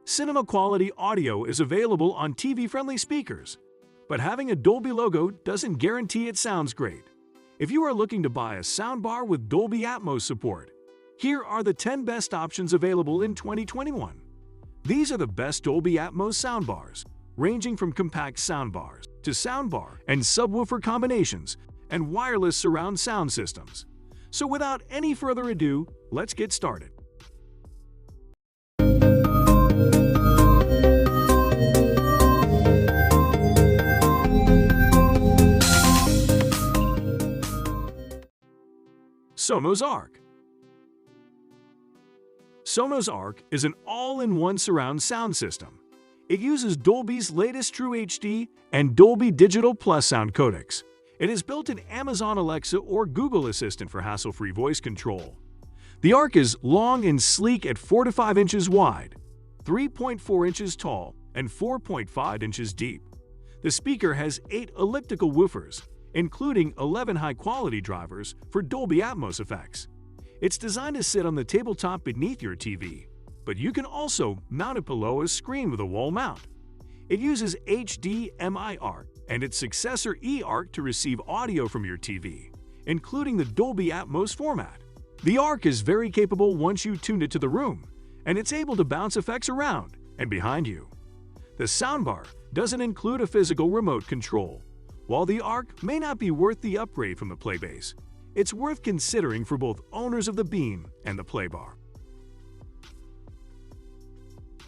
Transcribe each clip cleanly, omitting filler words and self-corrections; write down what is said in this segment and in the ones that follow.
Cinema-quality audio is available on TV-friendly speakers, but having a Dolby logo doesn't guarantee it sounds great. If you are looking to buy a soundbar with Dolby Atmos support, here are the 10 best options available in 2021. These are the best Dolby Atmos soundbars, ranging from compact soundbars to soundbar and subwoofer combinations and wireless surround sound systems. So without any further ado, let's get started. Sonos Arc. Sonos Arc is an all-in-one surround sound system. It uses Dolby's latest True HD and Dolby Digital Plus sound codecs. It is built in Amazon Alexa or Google Assistant for hassle-free voice control. The Arc is long and sleek at 4 to 5 inches wide, 3.4 inches tall, and 4.5 inches deep. The speaker has 8 elliptical woofers, including 11 high-quality drivers for Dolby Atmos effects. It's designed to sit on the tabletop beneath your TV, but you can also mount it below a screen with a wall mount. It uses hdmi Arc and its successor eArc to receive audio from your TV, including the Dolby Atmos format. The Arc is very capable once you tune it to the room, and it's able to bounce effects around and behind you. The soundbar doesn't include a physical remote control. While the Arc may not be worth the upgrade from the Playbase, it's worth considering for both owners of the Beam and the Playbar.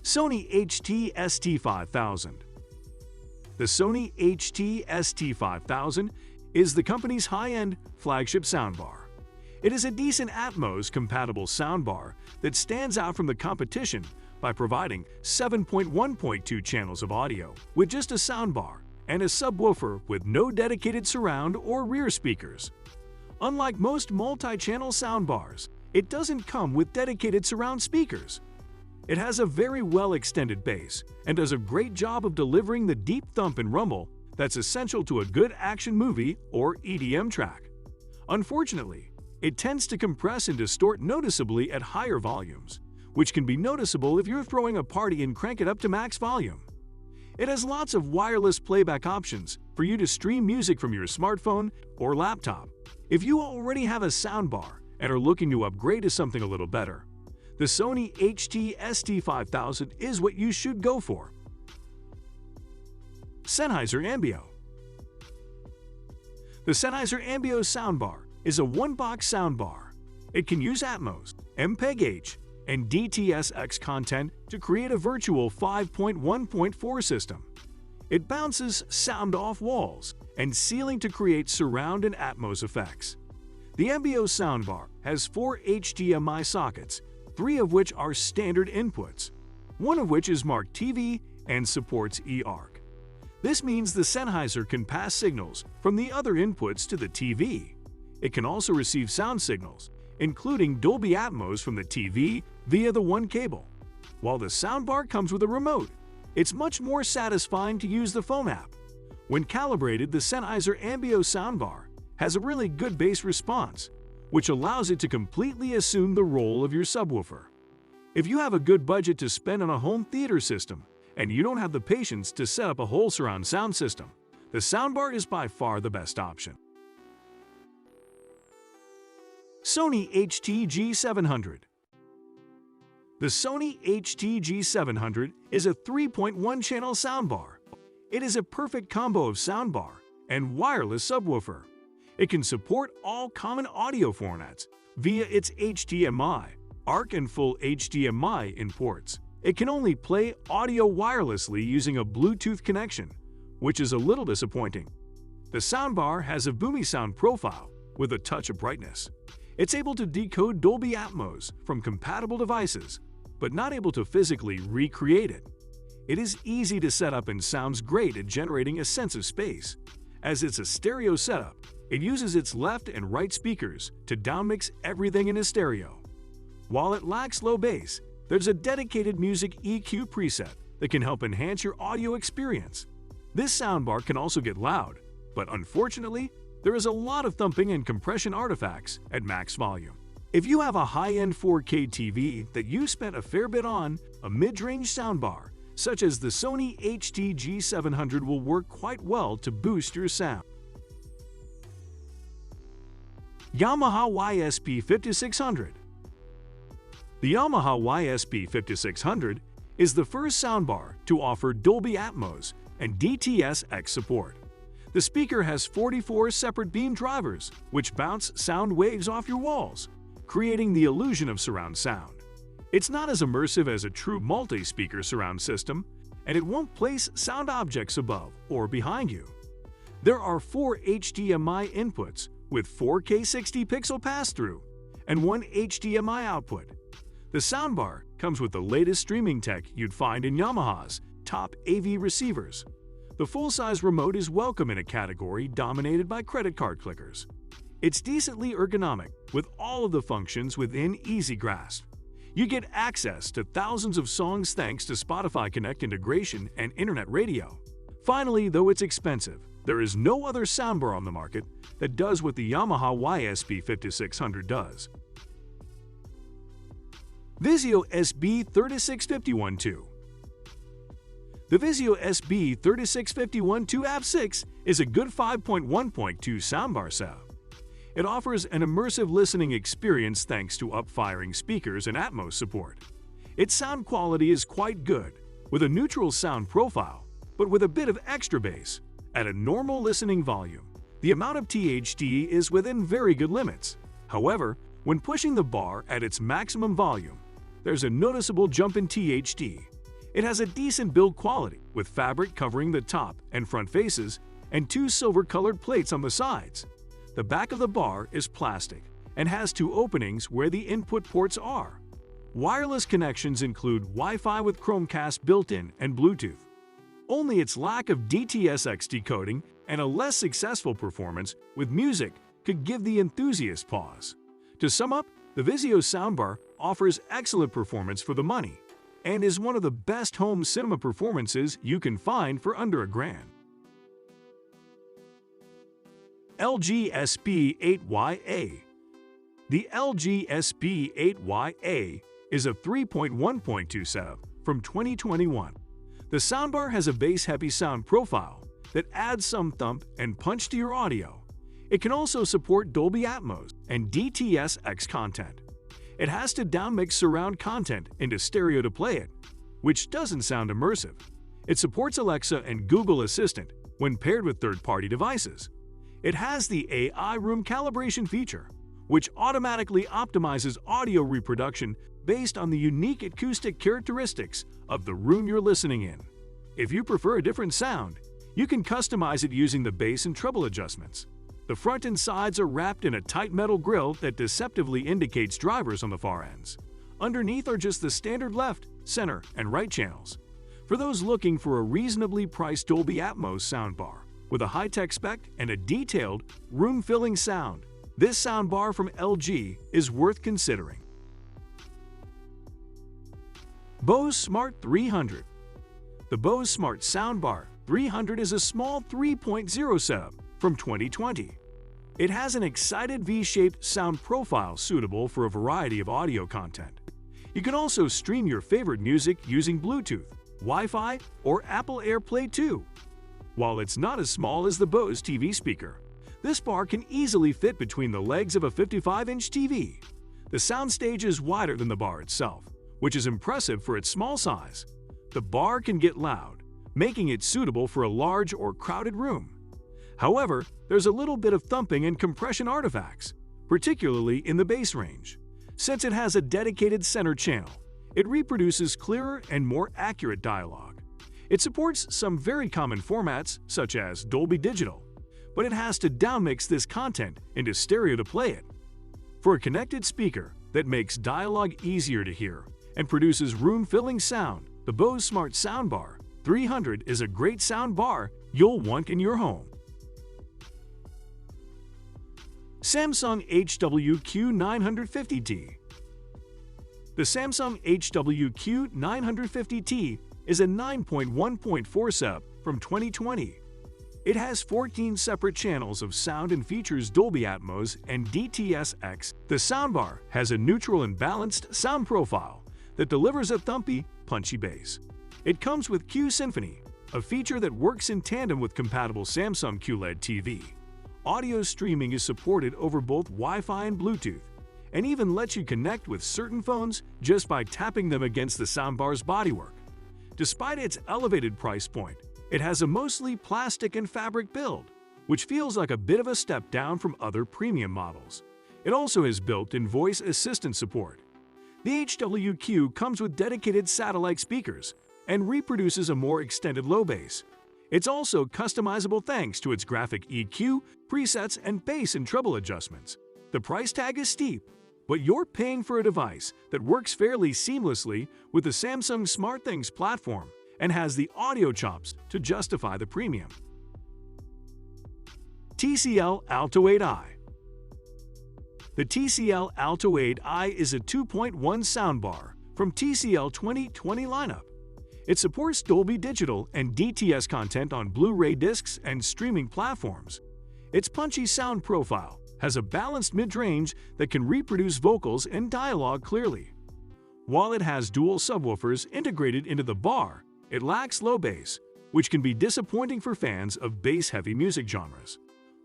Sony HT ST5000. The Sony HT ST5000 is the company's high-end flagship soundbar. It is a decent Atmos-compatible soundbar that stands out from the competition by providing 7.1.2 channels of audio with just a soundbar and a subwoofer with no dedicated surround or rear speakers. Unlike most multi-channel soundbars, it doesn't come with dedicated surround speakers. It has a very well-extended bass and does a great job of delivering the deep thump and rumble that's essential to a good action movie or EDM track. Unfortunately, it tends to compress and distort noticeably at higher volumes, which can be noticeable if you're throwing a party and crank it up to max volume. It has lots of wireless playback options for you to stream music from your smartphone or laptop. If you already have a soundbar and are looking to upgrade to something a little better, the Sony HT ST5000 is what you should go for. Sennheiser Ambeo. The Sennheiser Ambeo soundbar is a one-box soundbar. It can use Atmos, MPEG-H, and DTS:X content to create a virtual 5.1.4 system. It bounces sound off walls and ceiling to create surround and Atmos effects. The Ambeo soundbar has 4 HDMI sockets, 3 of which are standard inputs, 1 of which is marked TV and supports eArc. This means the Sennheiser can pass signals from the other inputs to the TV. It can also receive sound signals, including Dolby Atmos from the TV via the one cable. While the soundbar comes with a remote, it's much more satisfying to use the phone app. When calibrated, the Sennheiser Ambeo soundbar has a really good bass response, which allows it to completely assume the role of your subwoofer. If you have a good budget to spend on a home theater system and you don't have the patience to set up a whole surround sound system, the soundbar is by far the best option. Sony HT-G700. The Sony HT-G700 is a 3.1-channel soundbar. It is a perfect combo of soundbar and wireless subwoofer. It can support all common audio formats via its HDMI, Arc and full HDMI in ports. It can only play audio wirelessly using a Bluetooth connection, which is a little disappointing. The soundbar has a boomy sound profile with a touch of brightness. It's able to decode Dolby Atmos from compatible devices, but not able to physically recreate it. It is easy to set up and sounds great at generating a sense of space. As it's a stereo setup, it uses its left and right speakers to downmix everything in a stereo. While it lacks low bass, there's a dedicated music EQ preset that can help enhance your audio experience. This soundbar can also get loud, but unfortunately, there is a lot of thumping and compression artifacts at max volume. If you have a high-end 4K TV that you spent a fair bit on, a mid-range soundbar, such as the Sony HT-G700 will work quite well to boost your sound. Yamaha YSP-5600. The Yamaha YSP-5600 is the first soundbar to offer Dolby Atmos and DTS-X support. The speaker has 44 separate beam drivers, which bounce sound waves off your walls, creating the illusion of surround sound. It's not as immersive as a true multi-speaker surround system, and it won't place sound objects above or behind you. There are 4 HDMI inputs with 4K 60-pixel pass-through and 1 HDMI output. The soundbar comes with the latest streaming tech you'd find in Yamaha's top AV receivers. The full-size remote is welcome in a category dominated by credit card clickers. It's decently ergonomic, with all of the functions within easy grasp. You get access to thousands of songs thanks to Spotify Connect integration and internet radio. Finally, though it's expensive, there is no other soundbar on the market that does what the Yamaha YSP-5600 does. Vizio Sb-36512. The Vizio Sb-36512 AB6 is a good 5.1.2 soundbar setup. It offers an immersive listening experience thanks to up-firing speakers and Atmos support. Its sound quality is quite good, with a neutral sound profile, but with a bit of extra bass. At a normal listening volume, the amount of THD is within very good limits. However, when pushing the bar at its maximum volume, there's a noticeable jump in THD. It has a decent build quality, with fabric covering the top and front faces and 2 silver-colored plates on the sides. The back of the bar is plastic and has 2 openings where the input ports are. Wireless connections include Wi-Fi with Chromecast built-in and Bluetooth. Only its lack of DTS-X decoding and a less successful performance with music could give the enthusiast pause. To sum up, the Vizio soundbar offers excellent performance for the money and is one of the best home cinema performances you can find for under $1,000. LG SP8YA. The LG SP8YA is a 3.1.2 setup from 2021. The soundbar has a bass-heavy sound profile that adds some thump and punch to your audio. It can also support Dolby Atmos and DTS-X content. It has to downmix surround content into stereo to play it, which doesn't sound immersive. It supports Alexa and Google Assistant when paired with third-party devices. It has the AI room calibration feature, which automatically optimizes audio reproduction based on the unique acoustic characteristics of the room you're listening in. If you prefer a different sound, you can customize it using the bass and treble adjustments. The front and sides are wrapped in a tight metal grille that deceptively indicates drivers on the far ends. Underneath are just the standard left, center, and right channels. For those looking for a reasonably priced Dolby Atmos soundbar with a high-tech spec and a detailed, room-filling sound, this soundbar from LG is worth considering. Bose Smart 300. The Bose Smart Soundbar 300 is a small 3.0 setup from 2020. It has an excited V-shaped sound profile suitable for a variety of audio content. You can also stream your favorite music using Bluetooth, Wi-Fi, or Apple AirPlay 2. While it's not as small as the Bose TV speaker, this bar can easily fit between the legs of a 55-inch TV. The soundstage is wider than the bar itself, which is impressive for its small size. The bar can get loud, making it suitable for a large or crowded room. However, there's a little bit of thumping and compression artifacts, particularly in the bass range. Since it has a dedicated center channel, it reproduces clearer and more accurate dialogue. It supports some very common formats, such as Dolby Digital, but it has to downmix this content into stereo to play it. For a connected speaker that makes dialogue easier to hear and produces room-filling sound, the Bose Smart Soundbar 300 is a great sound bar you'll want in your home. Samsung HWQ950T. The Samsung HWQ950T is a 9.1.4 setup from 2020. It has 14 separate channels of sound and features Dolby Atmos and DTS-X. The soundbar has a neutral and balanced sound profile that delivers a thumpy, punchy bass. It comes with Q Symphony, a feature that works in tandem with compatible Samsung QLED TV. Audio streaming is supported over both Wi-Fi and Bluetooth, and even lets you connect with certain phones just by tapping them against the soundbar's bodywork. Despite its elevated price point, it has a mostly plastic and fabric build, which feels like a bit of a step down from other premium models. It also has built-in voice assistant support. The HWQ comes with dedicated satellite speakers and reproduces a more extended low bass. It's also customizable thanks to its graphic EQ, presets, and bass and treble adjustments. The price tag is steep, but you're paying for a device that works fairly seamlessly with the Samsung SmartThings platform and has the audio chops to justify the premium. TCL Alto 8i. The TCL Alto 8i is a 2.1 soundbar from TCL 2020 lineup. It supports Dolby Digital and DTS content on Blu-ray discs and streaming platforms. Its punchy sound profile has a balanced mid-range that can reproduce vocals and dialogue clearly. While it has dual subwoofers integrated into the bar, it lacks low bass, which can be disappointing for fans of bass-heavy music genres.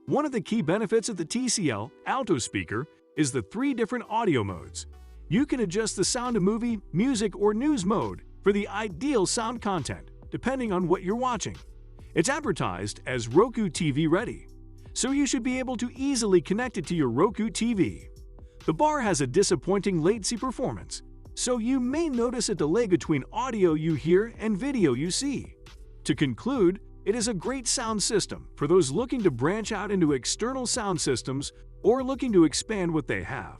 One of the key benefits of the TCL Alto speaker is the 3 different audio modes. You can adjust the sound of movie, music, or news mode for the ideal sound content, depending on what you're watching. It's advertised as Roku TV ready, so you should be able to easily connect it to your Roku TV. The bar has a disappointing latency performance, so you may notice a delay between audio you hear and video you see. To conclude, it is a great sound system for those looking to branch out into external sound systems or looking to expand what they have.